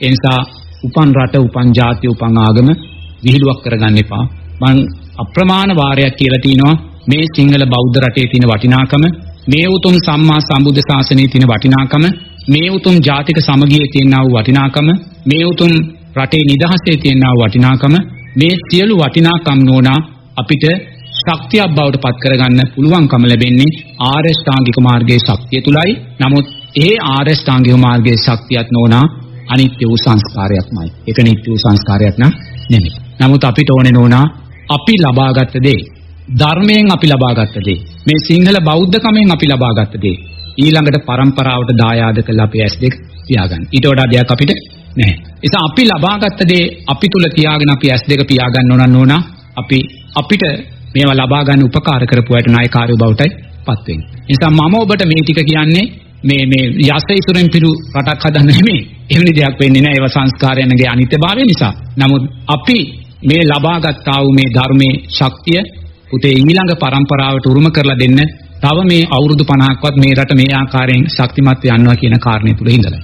ඒ නිසා උපන් රට, උපන් ජාතිය, උපන් ආගම විහිළුවක් කරගන්න එපා. මම අප්‍රමාණ වාරයක් කියලා තිනවා මේ සිංහල බෞද්ධ රටේ තියෙන වටිනාකම, මේ උතුම් සම්මා සම්බුද්ධ ශාසනයේ තියෙන වටිනාකම, මේ උතුම් ජාතික සමගියේ තියෙනා වූ වටිනාකම, මේ උතුම් රටේ නිදහසේ තියෙනා වූ වටිනාකම, මේ සියලු වටිනාකම් නෝනා අපිට ශක්තියක් බවට පත් කරගන්න පුළුවන්කම ලැබෙන්නේ ආර්ය ශ්‍රාංගික මාර්ගයේ ශක්තිය තුලයි. නමුත් ඒ ආර්ය ශ්‍රාංගික මාර්ගයේ ශක්තියත් නෝනා අනිත්‍ය වූ සංස්කාරයක්මයි. ඒක නිත්‍ය වූ සංස්කාරයක් නෙමෙයි. නමුත් අපිට ඕනේ නෝනා අපි ලබාගත් දේ, ධර්මයෙන් අපි ලබාගත් දේ, මේ සිංහල බෞද්ධකමෙන් අපි ලබාගත් දේ ඊළඟට පරම්පරාවට දායාද කරලා අපේ ඇස් දෙක පියාගන්න. ඊට වඩා දෙයක් අපිට නැහැ. ඒ නිසා අපි ලබාගත් දේ අපි තුල තියාගෙන අපි ඇස් දෙක පියාගන්න ඕන නෝනා අපිට මේවා ලබා ගන්න උපකාර කරපු අයට නායකාරයෝ බවටයි පත් වෙන්නේ. ඒ නිසා මම ඔබට මේ ටික කියන්නේ මේ යස ඉසුරෙන් පිරු රටක් හදන්න නෙමෙයි. එවැනි දෙයක් වෙන්නේ නැහැ. ඒවා සංස්කාරයන්ගේ අනිත්‍යභාවය නිසා. නමුත් අපි මේ ලබාගත් ආ වූ මේ ධර්මයේ ශක්තිය පුතේ ඊළඟ පරම්පරාවට උරුම කරලා දෙන්න තව මේ අවුරුදු 50ක්වත් මේ රට මේ ආකාරයෙන් ශක්තිමත් වෙනවා කියන කාරණේ තුල ඉඳලා